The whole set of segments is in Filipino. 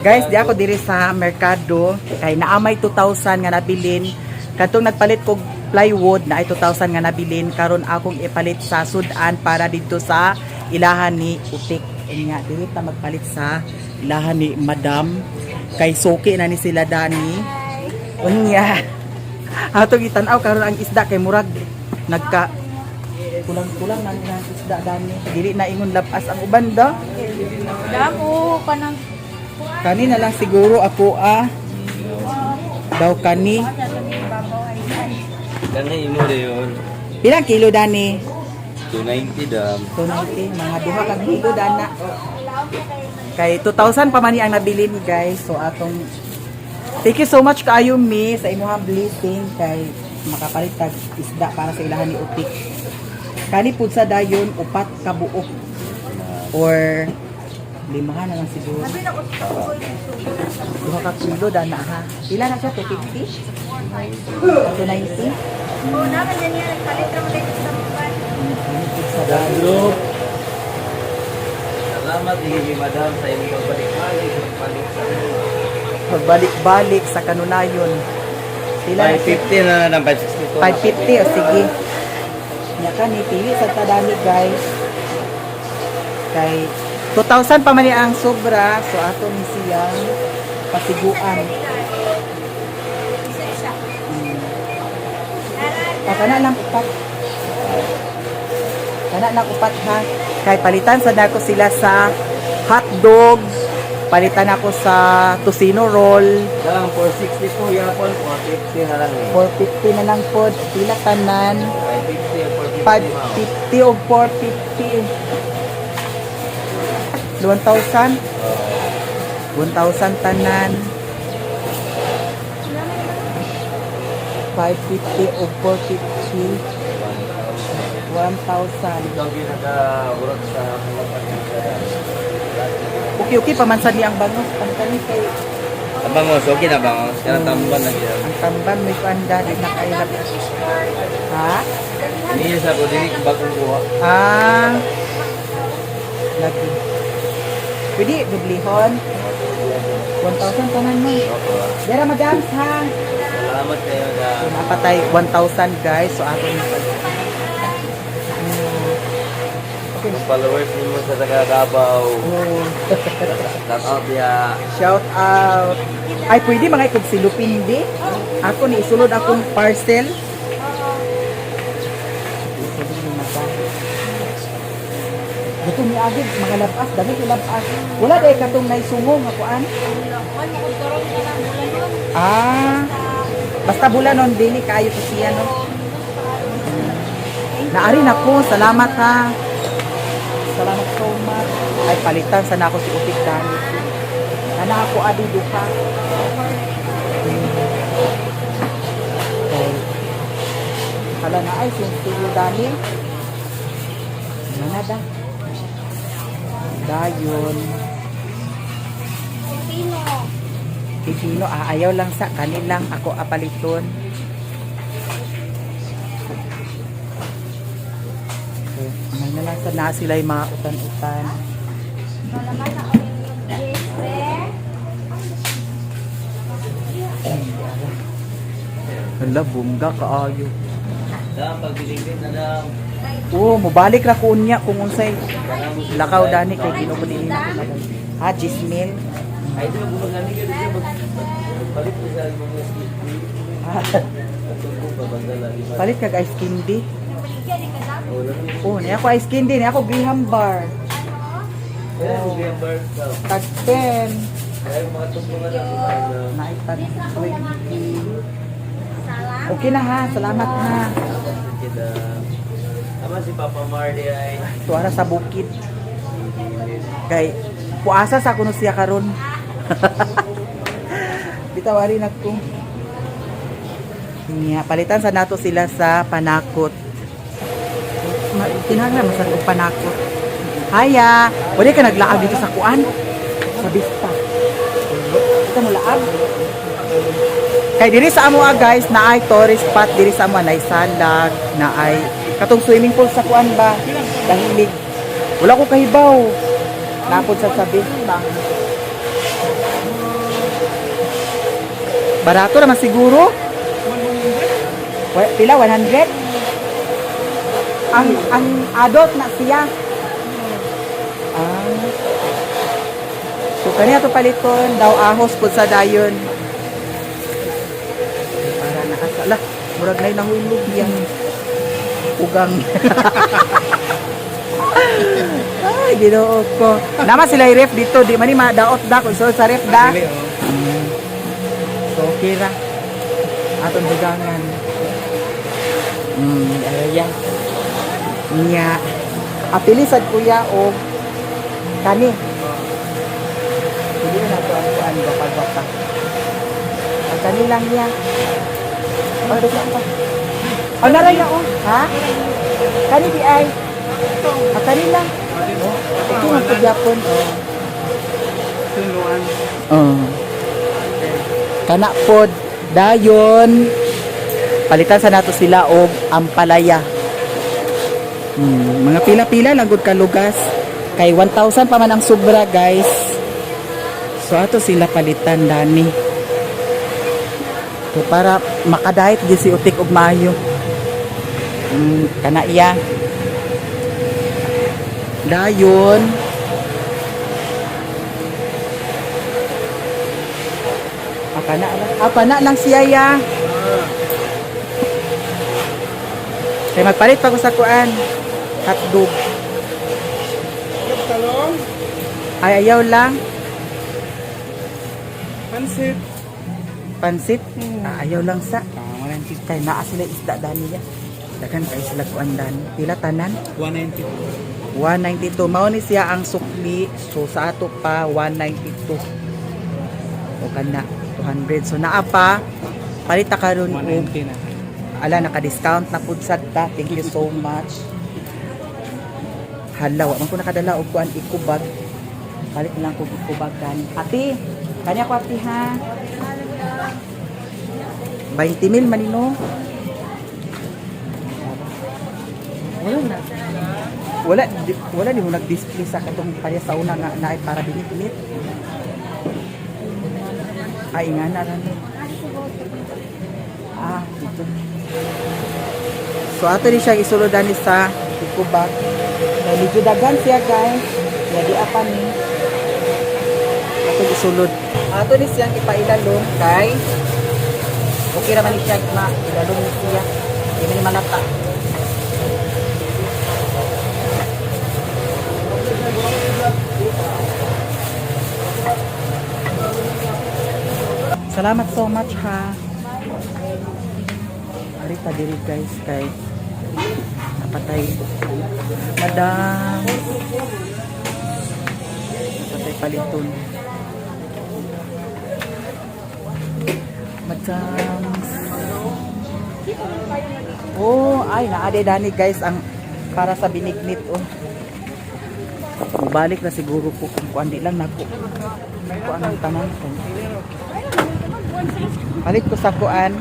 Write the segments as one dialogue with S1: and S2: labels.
S1: Guys, di ako diri sa merkado kay naamay 2,000 nga nabilin. Kadtong nagpalit kog plywood na ay 2,000 nga nabilin karon akong ipalit sa sudan para dito sa ilahan ni Utik. Nga dili ta magpalit sa ilahan ni Madam kay soki na ni sila Dani. Unya. Atong itan-aw karon ang isda kay murag nagka kulang-kulang na ang isda Dani. Dili na ingon labas ang uban da.
S2: Damo kanang
S1: Kani na lang siguro ako daw kani.
S3: Kani imo yun.
S1: Pilang kilo Dani?
S3: 290 dam.
S1: 290, mga duha ka kilo dana. Kay 2,000 pa man ni ang nabilin guys. So atong thank you so much kaayo mi sa imong blessing kay makapalit tag isda para sa ilahan ni Utik. Kani pud sa dayon upat ka buok or limahan na lang siguro. Duha ka kilo dana ha. Pila na siya? 250? 290?
S2: oh naman yan yan palit ra mo dito sa buwan.
S1: Sa dayon.
S3: Salamat ni Madam sa imong pagbalik-balik sa
S1: Pagbalik-balik sa kanunayon. Pila na siya?
S3: 550 na lang 562.
S1: 550 o sige. Nya ka ni pili sa tadani guys. Kay 2,000 pa man ni ang sobra so ato ni siyang pasiguan.
S2: Isa-isa.
S1: Kana lang upat. Kana lang upat ha. Kay palitan sa nako sila sa hotdog. Palitan ako sa tocino roll.
S3: Dalang 460 po yapon 450 na lang eh.
S1: 450 na lang po. Pila tanan.
S3: 550 o 450.
S1: 550 o 450. 1,000? 1,000 tanan. 550 o 450. 1,000.
S3: Ikaw ginagaurot sa mga pagkakas.
S1: Okay, pamansan niya ang bangos. Ang kani kay
S3: Abangos, okay na bangos. Kaya tamban na gila.
S1: ang tamban may panda di nakailap. Ha?
S3: Ini sa ko dili bagong kuha.
S1: Lagi. Pwede dublihon. 1,000 tanan mo. Dera madam ha.
S3: Salamat kayo na
S1: Napatay 1,000 guys. So ato ni Okay.
S3: followers nimo sa taga-Davao.
S1: Oh.
S3: Shout out ya.
S1: Shout out. Ay pwede mga ikog silupin hindi. Ako ni isulod akong parcel. Isulod ni mata. Dito ni agad mga labas, dami ko labas. Wala day katong naisungong akuan. Basta bulanon dili kayo ko siya no. Naari na ko, salamat ha. Salamat so much. Ay palitan sana ako si Utik Dani. Ana ako adi duha. Okay. Hala na ay sintiyo Dani. Mana da? Dayon. Pipino, ayaw lang sa kanilang ako apaliton. Okay. May na lang sa na sila yung mga utan-utan. Hala, bungga kaayo.
S3: Dam pagbilingin na lang.
S1: Mubalik ra ko unya kung unsay lakaw Dani kay ginubuli ni na. Ha, Gismil.
S3: Ay ito gumagani ka dito palit ko sa mga skill.
S1: Palit kag ice candy. Niya ako ice candy, niya ako Graham bar. Tag 10. Naitag 20. Okay na ha, salamat ha.
S3: Ama si Papa Marley ay
S1: Tuara sa bukid. Kay puasa sa kuno siya karon. Bitawarin ako. Niya, palitan sa nato sila sa panakot. Tinanglan mo sa panakot. Haya, wala ka naglaag dito sa kuan? Sa Vista. Ito mo laag? Kay diri sa amo guys, na ay tourist spot diri sa amo na salag, na ay katong swimming pool sa kuan ba? Dahilig. Wala ko kahibaw. Napod sa Vista. Barato naman siguro. Pila 100? Ang adult na siya. Ah. So kaniya to paliton daw ahos pud sa dayon. Para nakasala. Murag nay nahulog yan. Ugang. Ay, ginoo ko. Nama sila ref dito, di man ni madaot da kung sa ref da. So okay ra. Atong dugangan. Ayan. Nya. Apili sad kuya o kani. Hindi na to ang kuan bapag-bapag. Ang kani lang niya. Ano ba? Ano na ya oh? Ha? Kani di ay. Ang kani lang. Ito ang pagyapon oh.
S3: Tuluan.
S1: Kana pod dayon palitan sa nato sila og ampalaya. Mga pila-pila lang gud ka lugas. Kay 1,000 pa man ang sobra, guys. So ato sila palitan dani. So para makadahit di si utik og maayo. Kana iya. Dayon Pana lang siya ya. Kaya magpalit pa ko sa kuan. Hotdog.
S3: Talong.
S1: Ay, ayaw lang.
S3: Pansit.
S1: Pansit? Ayaw lang sa.
S3: Maraming
S1: Kaya naa sila isda dani ya. Dagan kayo sila kuan dani. Pila tanan?
S3: 190.
S1: 192. Mao ni siya ang sukli. So sa ato pa 192. O kana 200. So naa pa palita karon og
S3: 190 na.
S1: ala naka-discount na pud sad ta. Thank you so much. Hala, wa man ko nakadala og kuan ikubag. Palit lang ko ikubag gani. Ati, kanya ko ati ha. 20,000 manino. Wala di mo nag-display sa katong parya sa una nga naay para binit-binit. Ay nga na ran. Ito. So ato ni siya isuludan ni sa ikubag. Medyo dagan siya guys. Jadi apa ni? Ato isulod. Ato ni siyang ipailalong kay okay naman ni siya na ilalong ni siya. Hindi ni malata. Salamat so much ha. Arita diri guys kay napatay madam. Napatay paliton. Madam. Oh, ay naade dani guys ang para sa binignit oh. Balik na siguro ko kung kuan di lang nako. Kuan ang tanan ko. Palit ko sa kuan.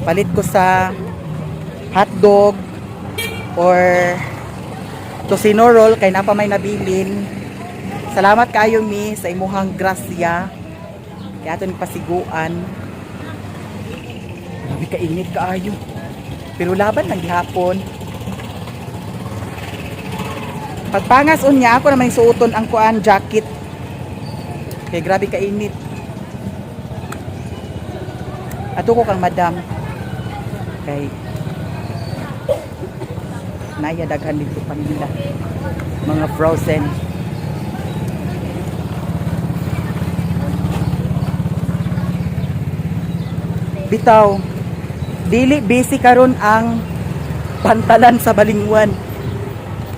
S1: Palit ko sa hotdog or tosino roll kay napa may nabilin. Salamat kaayo mi sa imuhang grasya. Kay aton pasiguan. Grabe ka init kaayo. Pero laban lang gihapon. Pagpangas unya ako na may suoton ang kuan jacket. Kay grabe ka init. Ato ko kang madam. Kay naya daghan dito pa nila. Mga frozen. Bitaw. Dili busy karon ang pantalan sa Balingwan.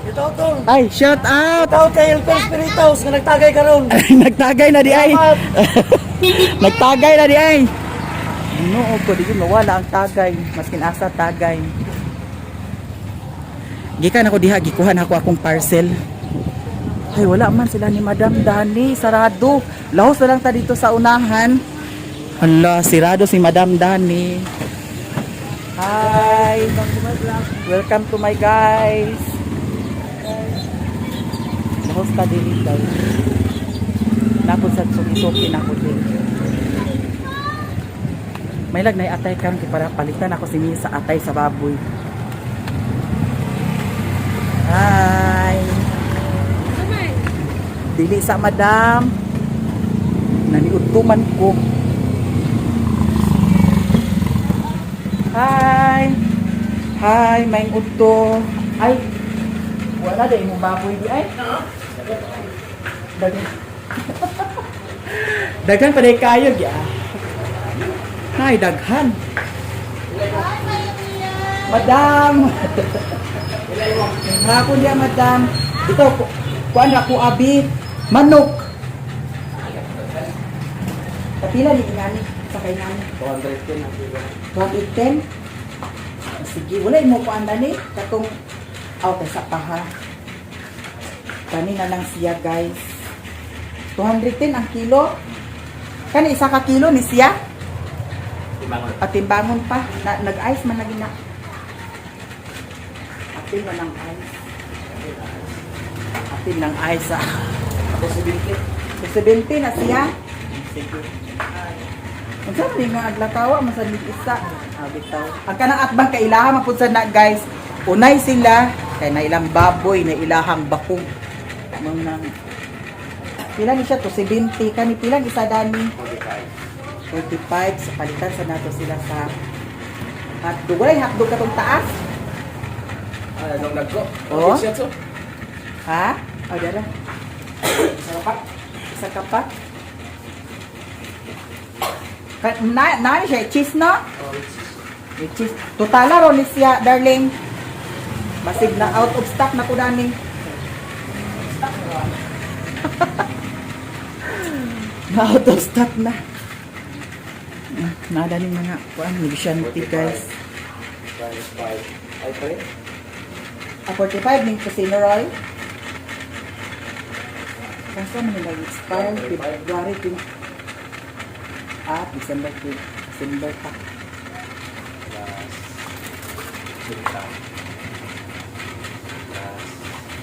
S3: Ito to.
S1: Ay, shout out.
S3: Ito kay Elper Spiritos nga nagtagay karon.
S1: Nagtagay na di ay. Nagtagay na di ay. No, ko di mawala ang tagay, maskin asa tagay. Gikan ako diha gikuhan ako akong parcel. Ay wala man sila ni Madam Dani, sarado. Lahos na lang ta dito sa unahan. Hala, sirado si Madam Dani. Hi. Welcome to my guys. Lahos ka din guys. Napod sa suki-suki na ko din. May lag na atay karon kay para palitan ako si Mia sa atay sa baboy. Hi.
S2: Naman.
S1: Dili sa madam. Naniutuman ko. Hi. Hi, may udto. Ay. Wala din mo baboy di ay. Daghan. Daghan pa day kayo ya. Nay, daghan. Madam. Hapon dia, madam. Ito, kuan ra ko abi. Manok. Kapila ni ingani sa kay nani?
S3: 210 ang kilo.
S1: 210. Sige, wala mo kuan ni katong out sa paha. Kanina lang siya, guys. 210 ang kilo. Kani isa ka kilo ni siya?
S3: Timbangon.
S1: At timbangon pa. Nag-ice man lagi na. Atin man ang ice. Atin lang ice ah.
S3: Ako si Binti.
S1: So 70 na siya. Ang sabi nga aglatawa masalig isa. Bitaw. Ang kanang atbang kailaha mapud sa na, guys. Unay sila kay na ilang baboy na ilahang bakong. Mga pila ni siya to 70 kani pilang isa dani 45 sa palitan sa nato sila sa hotdog. Wala yung hotdog katong taas?
S3: Ah, nung nagko.
S1: Oo.
S3: Siya to.
S1: Ha? O, dara. Isa pa? Isa ka pa? Na siya, cheese no? May cheese. Totala ro ni siya, darling. Masig na out of stock na ko dani. Na out of stock na. Nada ni mga kuan negosyante, guys.
S3: Ay, pare.
S1: 45 ning Casino Roy. Kasi man nila expire February 20. December 2. December pa.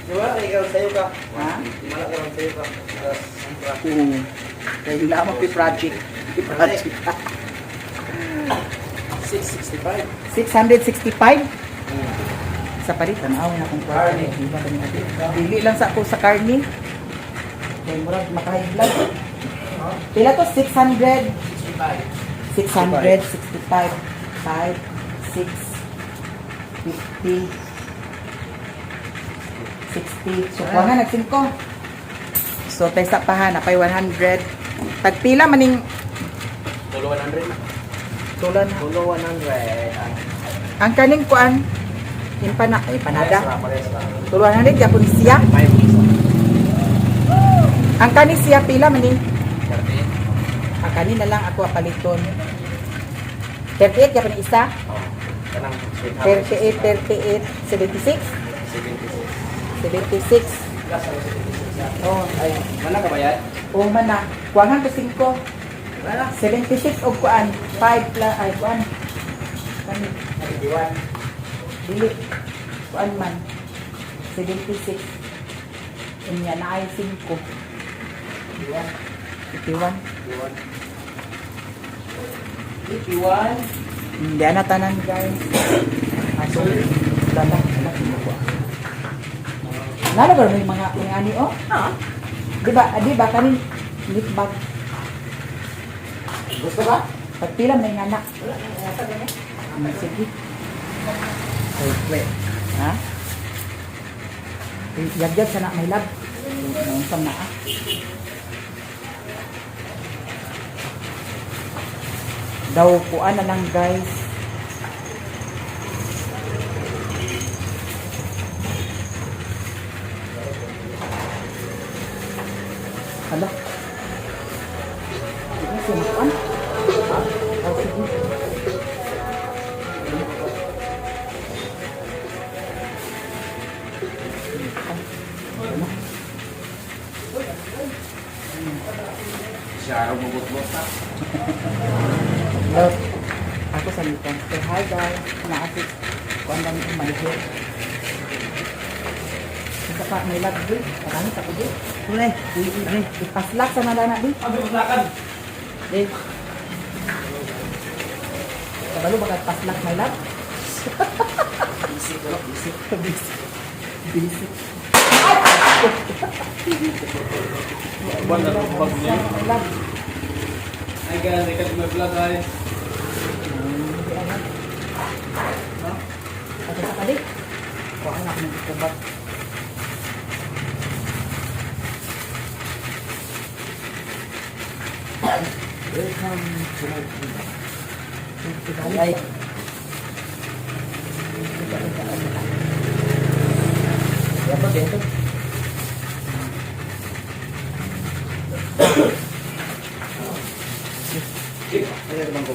S3: Diba, ikaw sa'yo ka.
S1: Ha?
S3: Diba, ikaw sa'yo ka.
S1: Kaya yung lamang project. Project.
S3: 665.
S1: 665? Sa palit, tanaw na kung karne. Diba kami natin? Dili lang sa ako sa karne. Kaya murag makahiglag. Pila to? 600? 665. 5, 6, 50, 60. So, kuha nga, nag-5. So, tayo sa pahan, napay 100. Tagpila maning
S3: Tulo 100 na.
S1: tulan.
S3: Tulo 100.
S1: Ang kaning kuan, empanada.
S3: Pares lang.
S1: Tulan 100, yapon siya.
S3: 5 piso.
S1: Ang kaning siya, pila maning.
S3: 30.
S1: Ang kanin na lang ako paliton. 38, yapon isa.
S3: Oh. Kanang
S1: 38, 76.
S3: 76.
S1: 76. Oh,
S3: Ay, mana ka bayad?
S1: oh man na. Kuwangan ko 5. 76 o kuan. 5 plus, ay kuan. Kani,
S3: 81.
S1: dili. Kuan man. 76. Inya na ay 5. 51.
S3: 81.
S1: Hindi na tanan, guys. Aso, lala, lala. Lalo ba may mga ani, oh? Di ba, kanin, meat bag.
S3: Gusto ba?
S1: Pagpila may anak. Sige. Okay. Ha? Yag-yag sana may lab. Naungsam na, ah. Daw kuan na lang, guys. Hala. Sige, sinukan. Oh, sige.
S3: Siya ang bubot-bot na.
S1: Hello. Ako sa Nippon. Say hi, guys. Naasik. Kuan lang yung manager. Isa pa, may lag, di. Marami sa kundi. Kulay. Ipaslak sa nalana, di.
S3: Abi, maslakan.
S1: Di. Kabalo ba paslak my love?
S3: Bisik ko, bisik.
S1: Basic.
S3: Wala na bag niya.
S1: My love.
S3: Ay, kaya rekat mo vlog ay.
S1: Ano sa kali? O, anak mo kubak.
S3: Welcome to my vlog.
S1: Ay.
S3: Dapat dito. Ano naman ko?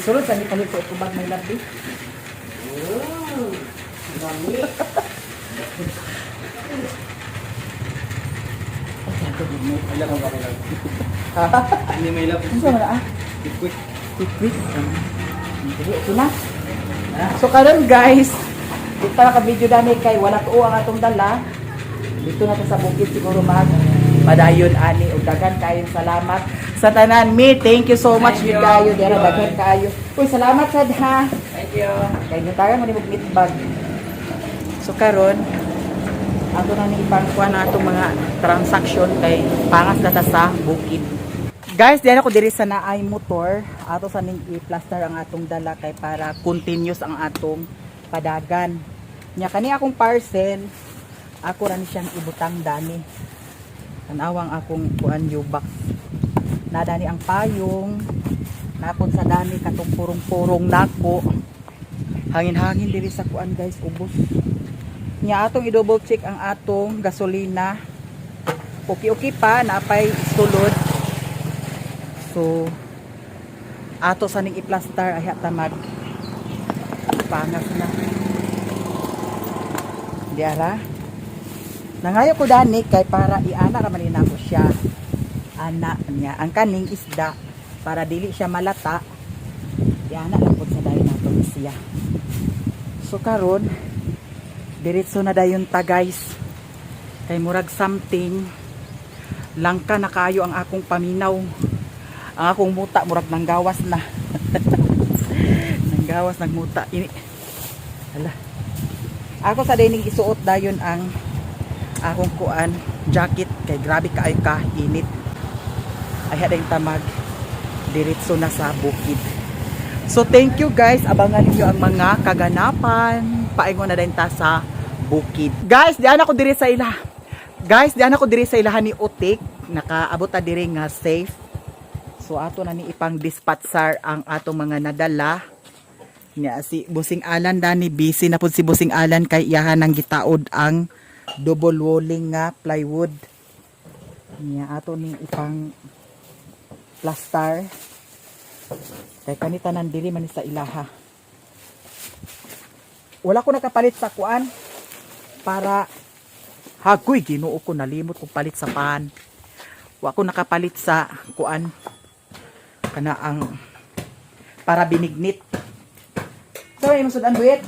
S1: Sunod sa ni palit ko kubak my love.
S3: Oh, dami. Alam mo ba kailan? Hindi may love.
S1: Ano na ah?
S3: Quick.
S1: Quick. Sige, ito na. So karon guys, dito na ka-video dami kay wala tuo ang atong dala. Dito na to sa bukid siguro mag padayon ani ug daghan kayo salamat sa tanan mi. Thank you so much
S3: Thank
S1: mi
S3: you.
S1: kayo dira daghan kayo. Uy, salamat sad ha.
S3: Thank you.
S1: Kay gitagan mo ni mo meat bag. So karon ato na ni ipangkuha na atong mga transaction kay pangas na ta sa bukid. Guys, diyan ako diri sa naay motor. Ato sa ning i-plaster ang atong dala kay para continuous ang atong padagan. Nya kani akong parcel, ako ra ni siyang ibutang dani. Tanawang akong kuan box. Na dani ang payong, napon sa dani katong purong-purong nako. Hangin-hangin diri sa kuan guys, ubos. Nya atong i-double check ang atong gasolina. Okay pa, napay sulod. So, ato sa ning i-plaster ay tamag pangas na. Diara. Nangayo ko dani kay para iana ra man nako siya. Ana niya ang kaning isda para dili siya malata. Iana lang pud sa dayon nato siya. So karon diretso na dayon ta guys. Kay murag something langka na kayo ang akong paminaw. Ang akong muta murag nanggawas na. Nanggawas nagmuta ini. Hala. Ako sa dining isuot dayon ang akong kuan jacket kay grabe kaayo ka init. Ay hadang tamag diretso na sa bukid. So thank you guys, abangan niyo ang mga kaganapan. Paingon na din ta sa bukid. Guys, diyan ako diri sa ila. Guys, diyan ako diri sa ilahan ni Utik. Nakaabot ta diri nga safe. So ato na ni ipang dispatcher ang atong mga nadala. Nya si Busing Alan dani busy na pud si Busing Alan kay iyahan nang gitaod ang double walling nga plywood. Nya ato ni ipang plaster. Kay kanita nan diri man sa ilaha. Wala ko nakapalit sa kuan para hagoy Ginoo ko nalimot kong palit sa pan. Wa ko nakapalit sa kuan kana ang para binignit. So, yung sudan buyet.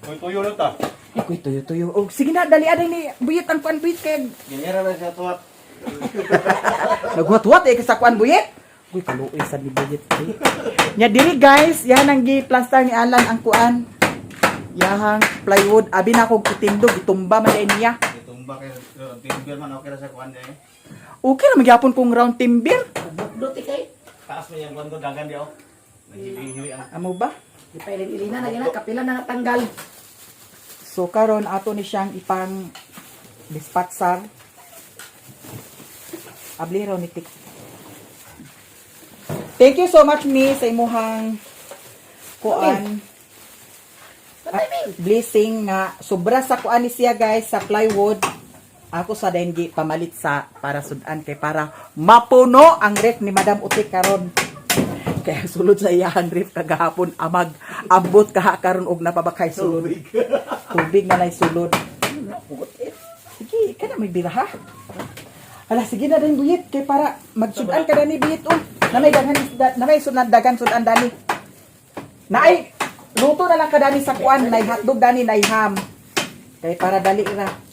S3: Koy tuyo na ta.
S1: Ikoy tuyo. Oh, sige na, dali aday ni buyet ang kuan buyet kay
S3: Ganyara na siya tuwat.
S1: naghuat-huat sa kuan buyet. Uy, kaluoy sa ni buyet. Nya diri guys, yan ang gi-plaster ni Alan ang kuan. Yahang plywood, abi na akong itindog, itumba man din niya.
S3: Itumba kay timber man okay ra sa kuan day.
S1: Okay na magyapon kong round timber.
S2: Duti kay.
S3: Taas man yang kuan ko dagan di oh. Naghihi ang
S1: Amo ba?
S2: Ipailig-ilina na gina kapila na natanggal.
S1: So karon ato ni siyang ipang dispatcher. Abli raw ni Tik. Thank you so much mi sa imuhang kuan. Blessing nga sobra sa kuan ni siya guys sa plywood. Ako sa dengi pamalit sa para sudan kay para mapuno ang ref ni Madam Utik karon. Kaya sulod sa iyang ref kagahapon amag ambot kaha karon og napabakay sulod. Tubig na nay sulod. Sige, kana may biraha. Ala sige na din buyit kay para magsudan ka dani buyit na may daghan na may sudan dagan sudan dani. Naay luto na lang ka dani sa kuan nay hotdog dani nay ham. Kay para dali ra.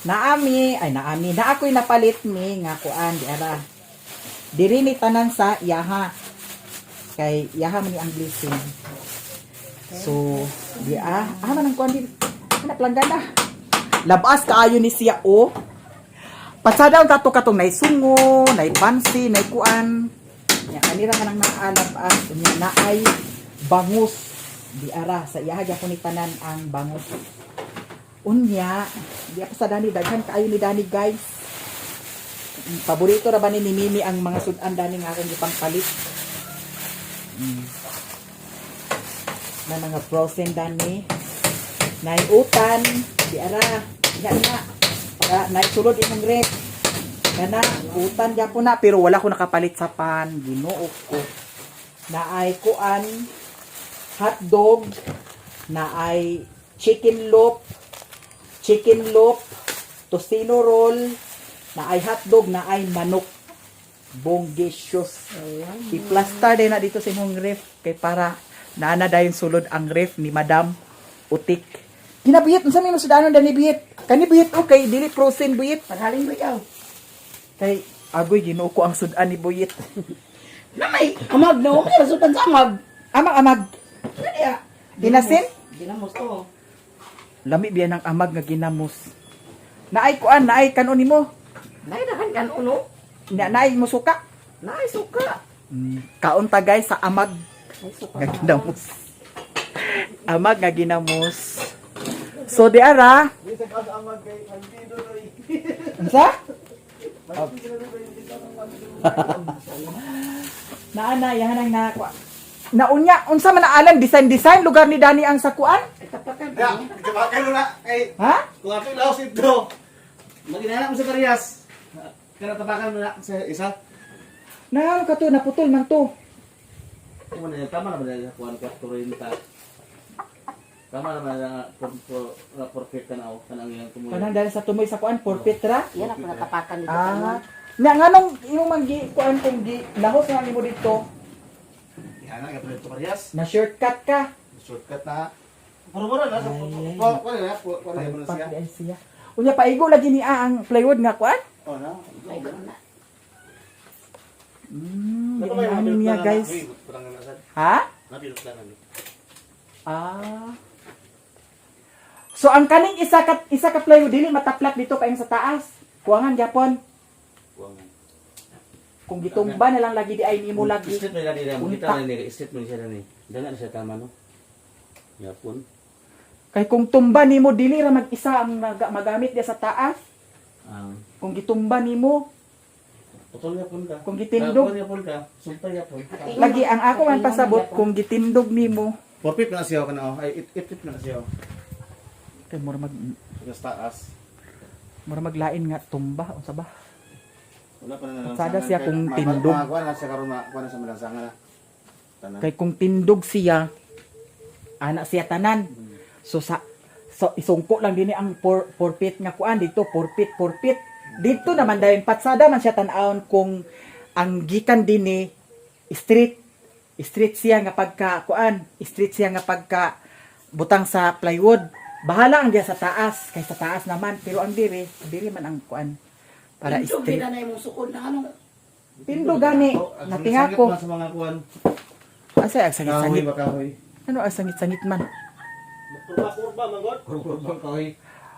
S1: Naami na ako'y napalit mi nga kuan di ara. Diri ni tanan sa iyaha. kay yaha man ni ang blessing. So, di man ang kuan din. Anak langgana. Labas kaayo ni siya o. Pasadaw tato katong nay sungo, nay pansi, nay kuan. Ya kanira man ang naalabas, unya naay bangus. Di ara sa iyaha gyapon ni tanan ang bangus. Unya, di pa sa dani daghan kaayo ni Dani guys. Paborito ra ba ni Mimi ang mga sudan dani nga akong gipangpalit. Na mga frozen dani. Nay utan, di ara. Yan na. Nay sulod imong rep. Kana utan gyapon na pero wala ko nakapalit sa pan. Ginoo ko. Naay kuan hotdog, naay chicken loaf, tocino roll, naay hotdog, naay manok. Bonggisios. I-plaster din na dito sa imong ref kay para naana dayon sulod ang ref ni Madam Utik. Ginabiyit unsa may masudanon dani biyit? Kani biyit okay, dili frozen biyit.
S2: Paghalin mo ikaw.
S1: Kay agoy Ginoo ko ang sudan ni buyit.
S2: Na may amag no, may resultan sa amag.
S1: Amag.
S2: Kaya,
S1: Dinasin?
S2: Dinamos to.
S1: Lami biya ng amag nga ginamos. Naay kuan, naay kanon nimo.
S2: Naidahan kan uno.
S1: Naay mo suka.
S2: Naay suka.
S1: Kaon ta guys sa amag
S2: Ay suka.
S1: nga ginamos. Amag nga ginamos. So di ara. Unsa? Naana yahan ang nakuha. Naunya, unsa man naalan design lugar ni Dani ang sakuan?
S2: Ay tapakan.
S3: Ya, kabakan mo na. Ay,
S1: Ha?
S3: kung ako yung laos ito, mag-inala mo sa parehas. Kaya tabakan mo na sa isa.
S1: Na ka to naputol man to.
S3: Kung ano, tama na ba na kuha ng 40. Tama na ba na perfect ka na ako. Kanang yung tumuloy.
S1: Kanang dahil sa tumoy sa kuan for Petra.
S2: Yan ako natapakan dito.
S1: Ah. Nga nganong imong manggi kuan kung gi lahos nga nimo dito
S3: Yan na, kapag ito parehas.
S1: na shortcut ka.
S3: Shortcut na. Puro-puro na.
S1: Ay.
S3: Kuha na mo na siya.
S1: Pag siya. Unya paigo lagi ni ang plywood nga kuan.
S3: Oh, na.
S2: Ay gano'n na.
S1: Ano niya guys? Ha?
S3: Napilot lang ano.
S1: Ah. So ang kaning isa ka plywood dili mataplat dito kayong sa taas. Kuwangan gyapon. Kung gitumba na lang lagi di ay nimo lagi.
S3: Straight mo na nila.
S1: Unta.
S3: Kita na nila. Straight mo siya na ni. Dala na siya tama no. Yapon.
S1: Kay kung tumba nimo dili ra mag-isa ang magamit dia sa taas. Kung gitumba nimo,
S3: Putol yapon ka.
S1: Kung gitindog.
S3: Yapon yapon ka. Sumpay yapon.
S1: lagi ang ako man pasabot kung gitindog nimo.
S3: Popit na siya ka na oh. Ay it na siya.
S1: Kay mura
S3: Sa taas.
S1: maglain nga tumba unsa ba?
S3: Wala pa na
S1: Sada siya kung tindog.
S3: Kuha na siya karon kuha na sa malansangan na. Tanan.
S1: Kay kung tindog siya, ana siya tanan. So isungko lang din ang forfeit nga kuan dito, forfeit. Dito naman dahil patsada man siya tan-aon kung ang gikan dinhi street siya nga pagka kuan, street siya nga pagka butang sa plywood. Bahala ang diya sa taas, kay sa taas naman, pero ang diri man ang kuan para
S2: Indog
S1: street.
S2: na yung sukod na ano.
S1: Tindog gani, natinga ko.
S3: Sa mga kuan.
S1: Asa ang sangit-sangit?
S3: Kahoy ba kahoy?
S1: Ano ang sangit-sangit man?
S3: Kurba manggod. Kurba kahoy.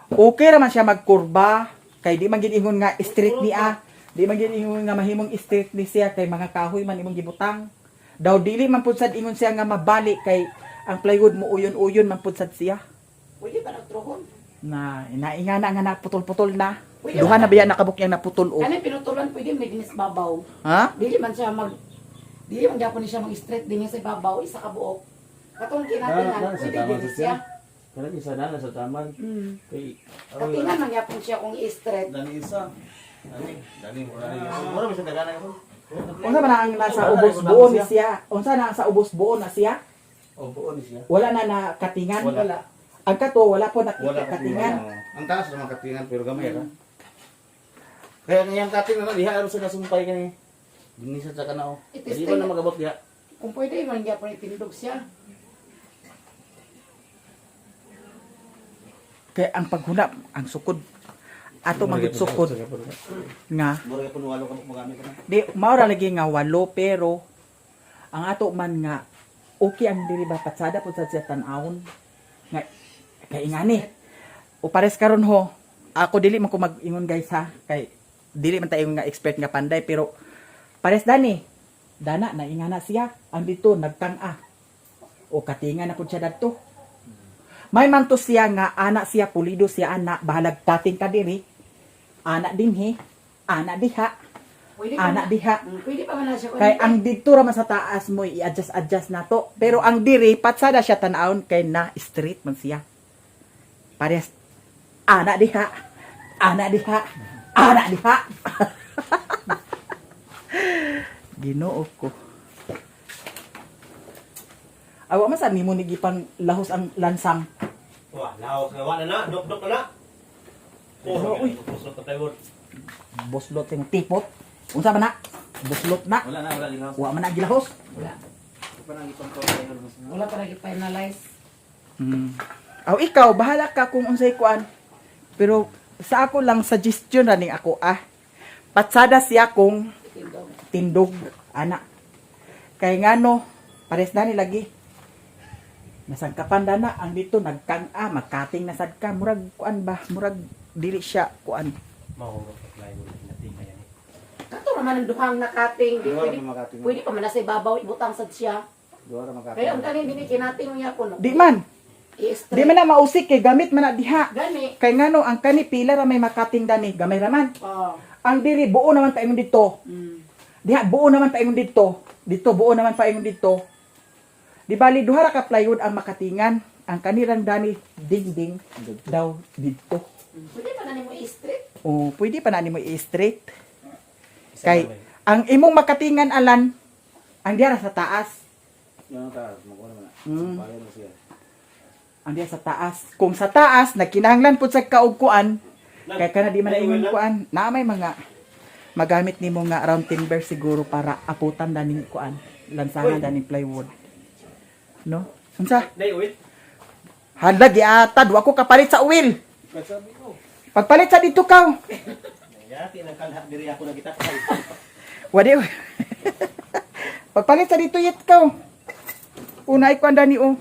S1: Okay raman siya magkurba kay di man gid ingon nga street niya. Di man gid ingon nga mahimong street ni siya kay mga kahoy man imong gibutang. Daw dili man pud sad ingon siya nga mabali kay ang plywood mo uyon-uyon man pud sad siya.
S2: Pwede ba nagtrohon?
S1: Na inaingana nga naputol-putol na.
S2: Pwede
S1: Duha
S2: ba?
S1: na biya nakabukyang naputol o.
S2: Kani pinutulan pwede may dinis babaw.
S1: Ha?
S2: Dili man gyapon siya mag straight din sa babaw isa ka buok. Katong kinatingan pwede din siya.
S3: Kana isa na sa taman. Kay
S2: Katingan man gyapon siya kung i-straight.
S3: dani isa. Dani mura bisa dagana ko.
S1: Unsa man ang nasa ubos buo ni siya? Unsa na sa ubos buo na siya?
S3: O buon siya.
S1: Wala na nakatingan.
S3: Wala.
S1: Ang kato wala po
S3: Wala
S1: nakita katingan.
S3: Ang taas naman katingan pero gamay ra. Kaya ngayang kating na diha aro sa nasumpay kani. Dinisa sa kanao. Di ba na magabot diha?
S2: Kung pwede man gyapon itindog siya.
S1: Kaya ang paghunap, ang sukod, ato magit sukod nga,
S3: Mura ka punuwalo ka magamit na.
S1: di, maura lagi nga walo, pero, ang ato man nga okay ang diri ba patsada pud sa siya tan-awon nga kay ingani o pares karon ho ako dili man ko mag-ingon guys ha kay dili man tayo nga expert nga panday pero pares dani dana na ingana siya ang dito nagtang-a o katingan na pud siya dadto may man to siya nga anak siya pulido siya anak bahalag kating ka diri anak dinhi anak diha
S2: Pwede pa
S1: anak
S2: na-
S1: diha
S2: Pwede pa man na siya.
S1: kay ang dito ra man sa taas mo i-adjust na to pero ang diri patsada siya tan-awon kay na straight man siya pares anak diha anak diha anak diha Ginoo ko awa man sa nimo ni gipang lahos ang lansang
S4: Wah, laos nga wala na, dok na.
S1: Ano, uy?
S4: Pusok ka tayo.
S1: boslot yung tipot unsa man na boslot na
S3: Wala na, wala gilahos.
S1: wa man na gilahos
S2: Wala.
S3: Pa nang ipang tayo mas na.
S2: Wala pa nag-finalize.
S1: Aw ikaw bahala ka kung unsay kuan. Pero sa ako lang suggestion ra ning ako patsada siya kung
S2: Tindog.
S1: tindog ana. Kay ngano pares na ni lagi. Nasangkapan dana ang dito nagkang-a magkating na sad ka murag kuan ba murag dili siya kuan.
S4: Mahurot ka plywood natin kaya ni.
S2: Kato naman ang duhang nakating.
S3: Duha
S2: Pwede,
S3: ra makating.
S2: pwede pa man na sa ibabaw, ibutang sad siya.
S3: Duha ra makating.
S2: Kaya ang kanin biniginating mo niya po. No?
S1: Di man
S2: I-straight.
S1: di man na mausik kay gamit man na diha.
S2: Gani.
S1: Kay ngano ang kani pila ra may makating dani gamay ra man.
S2: Oh.
S1: Ang diri buo naman paingon dito. Diha buo naman paingon dito. Dito buo naman paingon dito. Di bali duha ra ka plywood ang makatingan. Ang kanirang dani dingding daw dito.
S2: Pwede pa na mo i-straight.
S1: O pwede pa na nimo i-straight. Kay ang imong makatingan alan ang diara sa taas.
S3: Yan ta, makuha naman na.
S1: Mm.
S3: Bayan mo siya.
S1: Ang diara sa taas. Kung sa taas nagkinahanglan pud sa kaugkuan kay kana di man na imong kuan. Na may mga magamit nimo nga around timber siguro para aputan daning kuan. Lansangan daning plywood. No? Unsa?
S4: Nay, wait.
S1: Hala giatad wa ko kapalit sa uwil.
S4: Kasabi ko.
S1: Pagpalit sa dito ka.
S4: Yati nang kalha diri ako nagitakay.
S1: Wadi. Pagpalit sa dito yet ka. Unay ko anda ni o.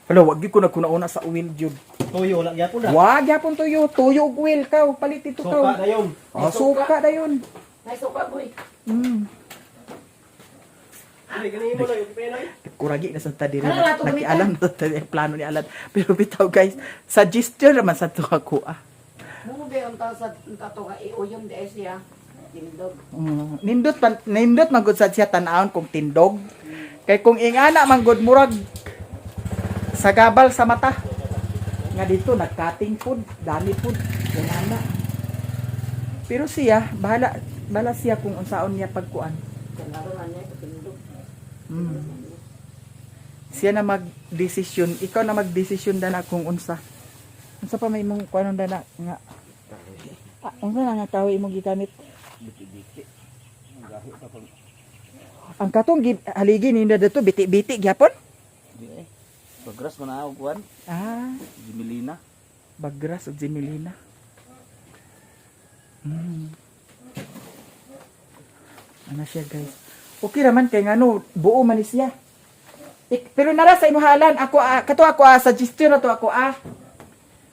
S1: Hala wag gyud ko nagkunauna sa uwil jud.
S4: Tuyo lang yapon na.
S1: Wag gyapon tuyo og uwil ka. Palit dito
S4: Suka
S1: ka.
S4: na yun.
S1: Ah, suka dayon.
S2: Nice ka, boy.
S4: Hindi, ganun mo lang yung pinay.
S1: Kuragi na sa tadi
S2: Ano na to,
S1: nakialam na sa tadi plano ni Alan. Pero bitaw guys, suggestion naman sa to ako
S2: Mo be ang tao sa kato ka iuyom di siya. Tindog.
S1: Nindot man gud sad siya tan-awon kung tindog. Kay kung ingana man gud murag sa gabal sa mata. Nga dito nagkating food, dami food, ingana. Pero siya bahala siya kung unsaon niya pagkuan.
S2: Kanaro man niya tindog.
S1: Siya na mag-desisyon, ikaw na mag-desisyon dana kung unsa. Unsa pa may imong kuanon dana nga. Unsa na nga kahoy imong gigamit?
S3: Biti-biti. Ang gahi pa pag
S1: Ang katong haligi ninda dito biti-biti gyapon.
S3: di eh. Pagras man ako kuan.
S1: Ah,
S3: Jimilina.
S1: bagras ug Jimelina. Ano siya guys? Okay raman kay ngano buo man ni siya. Pero nara sa imuhalan ako kato ako suggestion na to ako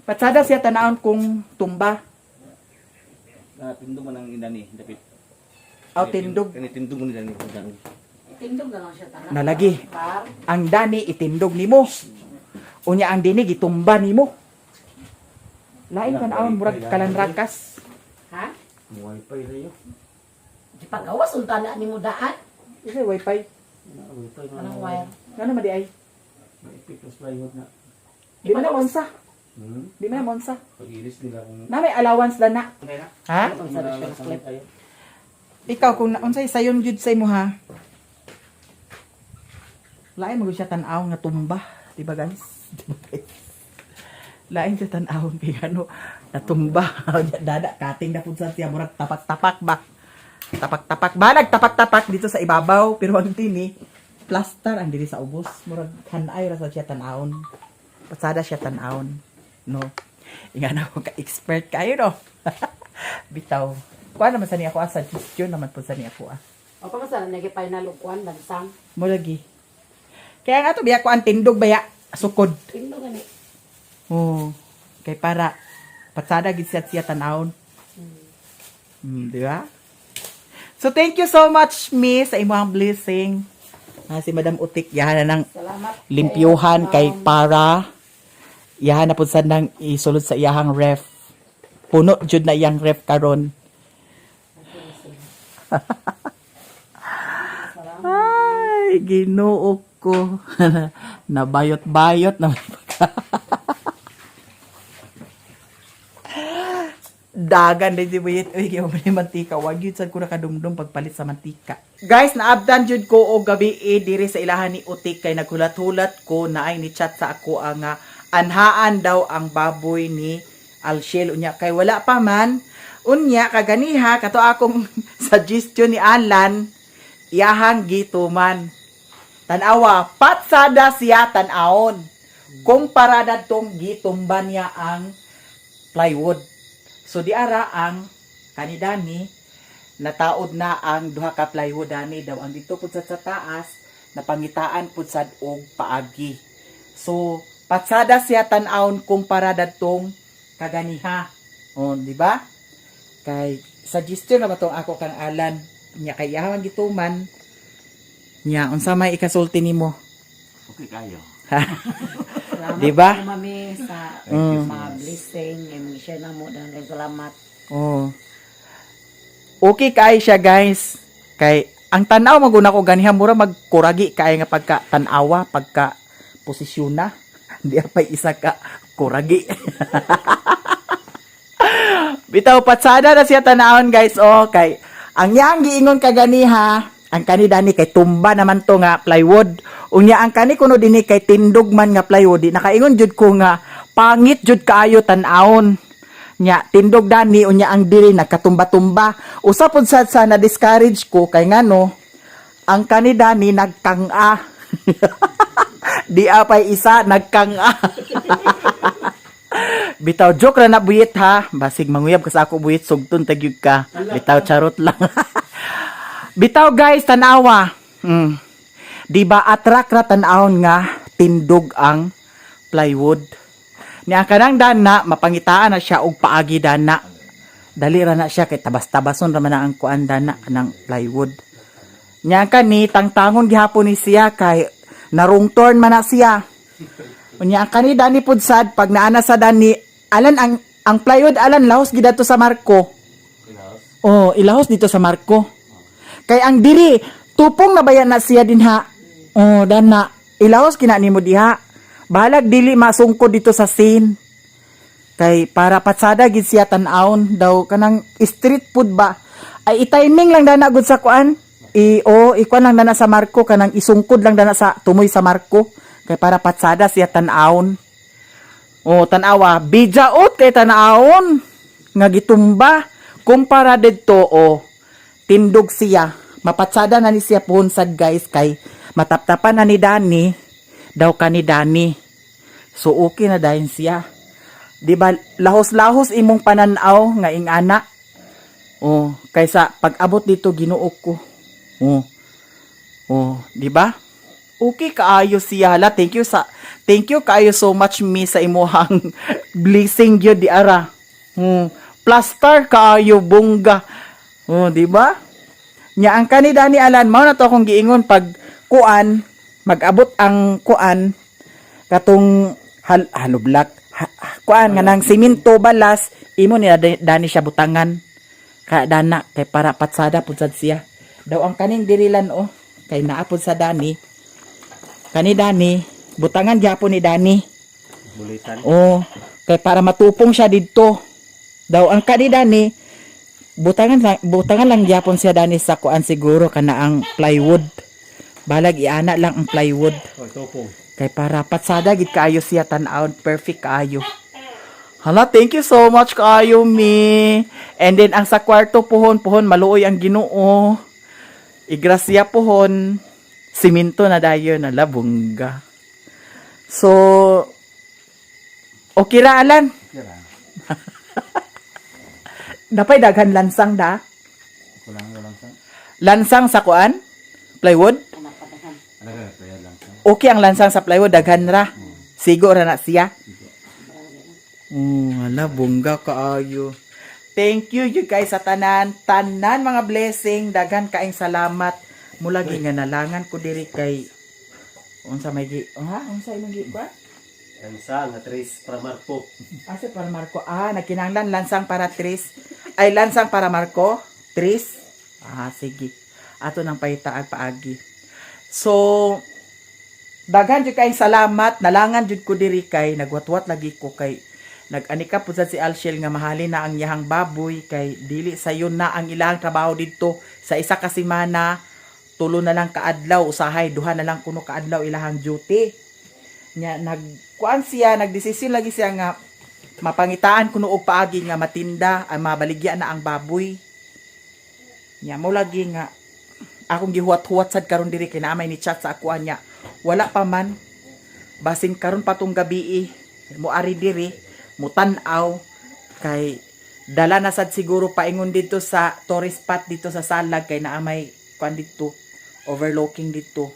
S1: patsada siya tanawon kung tumba.
S3: Tindog man ang indani, dapit.
S1: Aw tindog.
S3: Kani tindog mo nila ni indani.
S2: Tindog na lang siya tanan.
S1: Nalagi.
S2: Par.
S1: Ang dani itindog nimo. Unya ang dinig itumba nimo. Lain tanawon murag kalanrakas.
S2: Ha?
S3: Wifi na yun.
S2: Di pagawas unta na nimo daan.
S1: Isa wifi.
S3: Wifi na.
S2: Anong wire?
S1: Ngano man di ay?
S3: May plus plywood na.
S1: Di man na monsa.
S3: Hmm.
S1: Di man na monsa.
S3: Pag-iris nila kung
S1: Na may allowance na na. Ha?
S2: Ang sabi siya ng clip.
S1: Ikaw kung unsay sayon jud sa imo ha. Lain mo siya tan-aw nga tumba, di ba guys? Di ba guys? Lain siya tan-aw kay ano natumba. Dada kating na pud sa siya murag tapak-tapak ba. Tapak-tapak balag tapak-tapak dito sa ibabaw pero ang tini plaster ang diri sa ubos murag hanay ra sa siya tan-awon. Pasada siya tan-awon. No. Ingana ko ka expert kayo no. Bitaw. Kuha naman sa niya ako suggestion naman po sa niya ako
S2: O pa masala nagi final ukwan lansang.
S1: Mo lagi. Kaya nga to biya ko ang tindog baya sukod.
S2: Tindo gani.
S1: Oh. Kay para patsada gid siya tanawon. Di ba? So thank you so much Miss sa imong blessing. Si Madam Utik yahan na ng
S2: Salamat.
S1: limpyuhan kay para yahan na pud sad nang isulod sa iyahang ref. Puno jud na iyang ref karon. Ay, Ginoo ko. Nabayot-bayot naman. Dagan din si Buyit. Uy, kaya ba mantika? Wag yun sad ko nakadumdum pagpalit sa mantika. Guys, naabdan jud ko o gabi diri sa ilahan ni Utik kay naghulat-hulat ko na ay ni chat sa ako ang anhaan daw ang baboy ni Alshel. Unya kay wala pa man. Unya kaganiha kato akong suggestion ni Alan iyahang gituman. Tanawa, patsada siya tanawon. Kumpara dadtong gitumban niya ang plywood. So di ara ang kanidani nataod na ang duha ka plywood ani daw ang dito pud sa taas napangitaan pud sad og paagi. So patsada siya tan-awon kumpara dadtong kaganiha. Oh, di ba? Kay suggestion na ba tong ako kang Alan nya kay yaman gituman nya unsa may ikasulti nimo?
S3: Okay kayo.
S2: Salamat
S1: Diba?
S2: po, mami sa mga blessing and share na mo dan salamat.
S1: Oh. Okay kay siya guys. Kay ang tanaw maguna ko ganiha mura magkuragi kay nga pagka tanawa, pagka posisyon na. Di pa isa ka kuragi. Bitaw patsada na siya tanawon guys. Okay. Ang yang giingon kaganiha, ang kanida ni kay tumba naman to nga plywood. Unya ang kani kuno dinhi kay tindog man nga plywood. Di nakaingon jud ko nga pangit jud kaayo tan-awon. Nya tindog dani unya ang diri nagkatumba-tumba. Usa pud sad sa na discourage ko kay ngano ang kanida ni nagkang-a. Di apay isa nagkang-a. Bitaw joke ra na buyit ha. Basig manguyab ka sa ako buyit sugton tagyud ka. Bitaw charot lang. Bitaw guys tanawa. Di ba attract ra tan-awon nga tindog ang plywood. Niya kanang dana mapangitaan na siya og paagi dana. Dali ra na siya kay tabas-tabason ra man ang kuan dana ng plywood. Niya kani tangtangon gihapon ni siya kay narong turn man na siya. Unya kani dani pud sad pag naana sa dani alan ang plywood alan lahos gid ato sa Marco. Oh, ilahos dito sa Marco. Kay ang diri tupong na bayan na siya dinha. Oh, dana ilahos kina nimo diha. Balag dili masungkod dito sa scene. Kay para patsada gid siya tan-awon daw kanang street food ba. Ay i-timing lang dana gud sa kuan. Ikuan lang dana sa Marco kanang isungkod lang dana sa tumoy sa Marco. Kay para patsada siya tan-awon. Oh, tanawa, bijaot kay tan-awon nga gitumba kumpara didto tindog siya. Mapatsada na ni siya punsad guys kay mataptapan na ni Dani daw ka ni Dani. So okay na dahin siya. Di ba lahos-lahos imong pananaw nga ingana. Oh, kaysa pag-abot dito Ginoo ko. Oh, di ba? Okay kaayo siya hala. Thank you kaayo so much mi sa imuhang blessing gyud di ara. Plaster kaayo bongga. Oh, di ba? Nya ang kanida ni Alan mao na to akong giingon pag kuan mag-abot ang kuan katong haloblak kuan nga nang simento balas imo ni dani siya butangan ka dana kay para patsada pud sad siya. Daw ang kaning dirilan kay naapod sa dani kani Dani, butangan gyapon ni Dani.
S4: Bulitan.
S1: Kay para matupong siya didto. Daw ang kani Dani, butangan lang gyapon siya Dani sa kuan siguro kana ang plywood. Balag iana lang ang plywood.
S4: Tupong.
S1: Kay para patsada gid kaayo siya tan-awon, perfect kaayo. Hala, thank you so much kaayo mi. And then ang sa kwarto puhon maluoy ang Ginoo. Igrasya puhon. Siminto na dayon na labungga. So, okay ra Alan? Napay daghan lansang da?
S3: Kulang lang sa.
S1: Lansang sa kuan? Plywood?
S2: Anak patahan.
S3: Ano ka, kaya lang.
S1: Okay ang lansang sa plywood, daghan ra. Sigo ra na siya. Hala, bungga kaayo. Thank you guys sa tanan. Tanan mga blessing. Daghan kaing salamat. Mulagi nga nalangan ko diri kay unsa may gi. Unsa imong gi ba?
S4: Lansang na Tris para Marco.
S1: Asa para Marco? Nagkinahanglan lansang para Tris. Ay lansang para Marco? Tris? Sige. Ato nang pahitaan paagi. So, daghan jud kaayong salamat. Nalangan jud ko diri kay nagwatwat lagi ko kay nag-anika pud sad si Alshel nga mahalin na ang yahang baboy kay dili sayon na ang ilang trabaho didto sa isa ka semana. Tulo na lang kaadlaw, usahay duha na lang kuno kaadlaw ilahang duty. Nya nagkuan siya, nagdesisyon lagi siya nga mapangitaan kuno og paagi nga matinda, mabaligya na ang baboy. Nya mo lagi nga akong gihuwat-huwat sad karon diri kay naamay ni chat sa akuan niya. Wala pa man basin karon patong gabi mo ari diri mo tan-aw kay dala na sad siguro paingon dito sa tourist spot dito sa Salag kay naamay kuan dito overlooking dito.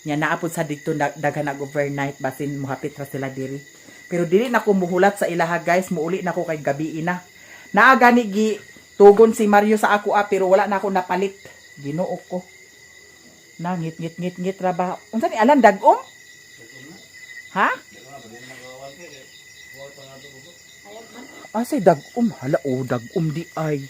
S1: Nya naapod sa dito daghan nag overnight basin mohapit ra sila diri. Pero dili na ko muhulat sa ilaha guys, muuli na ko kay gabi na. Naa gani gi tugon si Mario sa ako pero wala na ako napalit. Ginoo ko. Na ngit ra ba? Unsa ni alan dagom? Ha? Say dagom hala dagom di ay.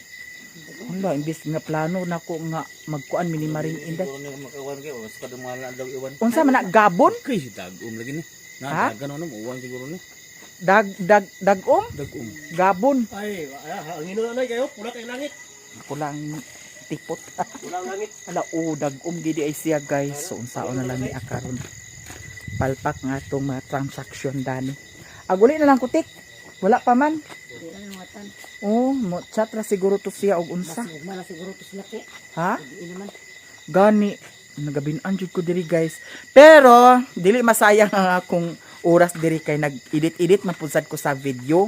S1: Hala imbis nga plano nako nga magkuan mini maring inday.
S3: Siguro ni makawan kay was kada mga daw iwan.
S1: Unsa man na gabon?
S3: Kay dagom lagi ni.
S1: Ha?
S3: Gano'n mo uwan siguro ni.
S1: Dagom?
S3: Dagom.
S1: Gabon.
S4: Ay, ang ino na kayo, pula kay langit.
S1: Kulang tipot.
S4: Pulang langit.
S1: Hala dagom gidi ay siya guys. So unsaon na lang ni akaron. Palpak nga itong mga transaction dani. Aguli na lang kutik. Wala pa man.
S2: Di na yung matan.
S1: Mo chat ra siguro to siya og unsa.
S2: Mas ugma na siguro to sila kay.
S1: Ha?
S2: Di naman.
S1: Gani nagabin-an jud ko diri guys. Pero dili masayang ang akong oras diri kay nag-edit man pud sad ko sa video.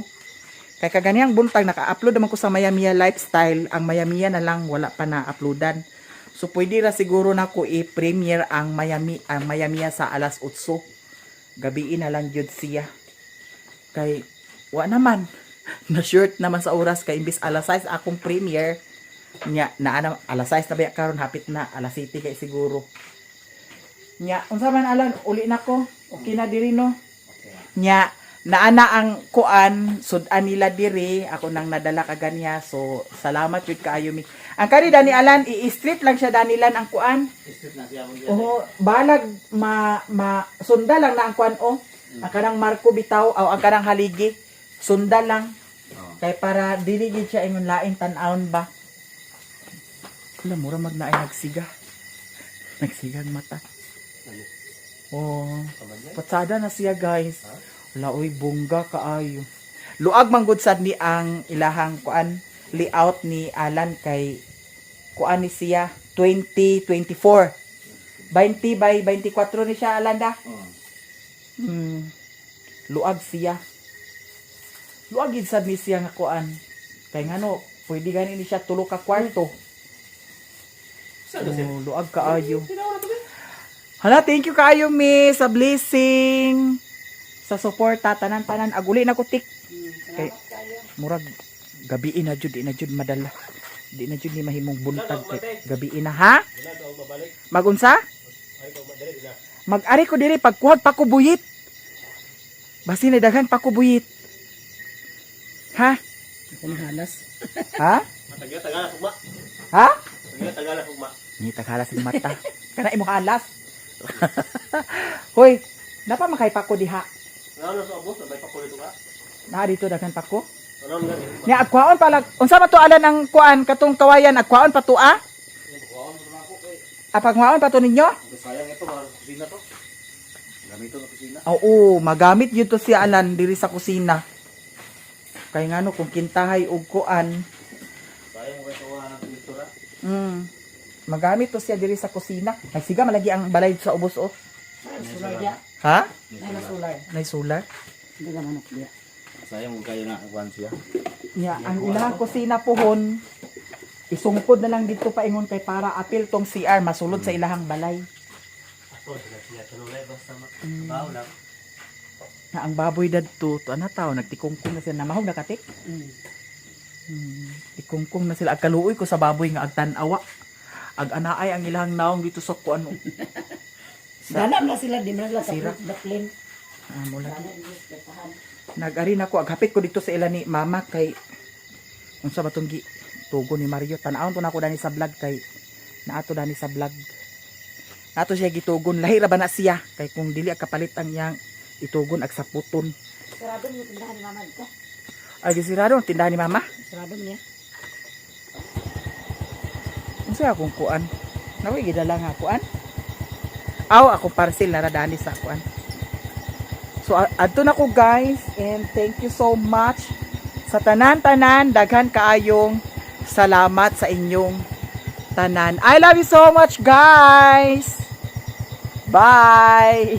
S1: Kay kaganiyang buntag naka-upload naman ko sa Mayamiya Lifestyle. Ang Mayamiya na lang wala pa na-uploadan. So pwede ra siguro nako i-premiere ang Mayamiya sa alas 8. Gabi na lang jud siya. Kay wa naman na short naman sa oras kay imbis alas 6 akong premiere nya na alas 6 na ba karon hapit na alas 7 kay siguro. Nya unsa man alan uli nako. Okay na diri no. Nya naana ang kuan sudan nila diri ako nang nadala kaganiya so salamat jud kaayo mi. Ang kani dani alan i-strip lang siya danilan ang kuan.
S3: Street na siya mo.
S1: Balag sunda lang na ang kuan ang kanang marko bitaw o ang kanang haligi sunda lang. Kay para dili gid siya ingon lain tan-awon ba. Kula mura magnaay nagsiga. Nagsigang mata. Patsada na siya guys. Wala bungga kaayo. Luag man gud sad ni ang ilahang kuan layout ni Alan kay kuan ni siya 2024. 20 by 24 ni siya Alan da. Luag siya. Luag gid sad ni siya nga kuan. Kay ngano pwede gani ni siya tulo ka kwarto. Luag kaayo. Hala, thank you kaayo mi sa blessing. Sa suporta tanan-tanan aguli na ko tik. Kay murag gabi na jud madala. Di na jud ni mahimong buntag kay gabi na ha? Magunsa? Mag-ari ko diri pagkuhag pa ko buyit. Basi na daghan pa ko buyit. Ha?
S2: Ako halas.
S1: Ha?
S4: Tagala ugma.
S1: Ha?
S4: Tagala ugma.
S1: Ni tagalas ang mata. Kana imo halas. Hoy, napa makay pa ko diha?
S4: Ano sa abos, may pakulit ka.
S1: Na dito daghan pa ko.
S4: Ano nga?
S1: Ni agkwaon pala. Unsa man to alan ang kuan katong kawayan agkwaon pa to Apagwaon pa to ninyo?
S3: Sayang ito mga kusina to. Gamito sa kusina.
S1: Oo, magamit yun to siya alan diri sa kusina. Kay ngano kung kintahay og kuan.
S3: Sayang mo ito ng pintura.
S1: Magamit to siya diri sa kusina. Ay siga malagi ang balay sa ubos
S2: Sular dia.
S1: Ha?
S2: Nay na sular.
S1: Nay solar.
S2: Hindi na manok dia.
S3: Sayang mo kayo na kuan siya.
S1: Nya ang ilang kusina pohon Isungkod na lang dito paingon kay para apil tong CR masulod sa ilahang balay.
S4: Ako, sila tunulay basta mabaw lang.
S1: Na ang baboy dadto to ana taw nagtikungkong na sila namahog nakatik. Tikungkong na sila ag kaluoy ko sa baboy nga agtan-awa. Ag anaay ang ilahang naong dito sa kuano.
S2: Danam na sila, di man lang sa
S1: Sira.
S2: daplin.
S1: Mula
S2: Danam yung petahan.
S1: nag-ari na ko aghapit ko dito sa ila ni mama kay unsa ba tong tugo ni Mario tan-awon to na ako dani sa vlog kay naato dani sa vlog nato siya gitugon lahi ra ba na siya kay kung dili kapalit ang iyang itugon ag saputon
S2: Sarado niyo tindahan ni mama ito.
S1: ay gisirado ang tindahan ni mama
S2: Sarado niya.
S1: unsa akong kuan naway gidala nga kuan aw ako parcel na ra dani sa kuan so adto na ko guys and thank you so much sa tanan-tanan daghan kaayong salamat sa inyong tanan. I love you so much guys. Bye.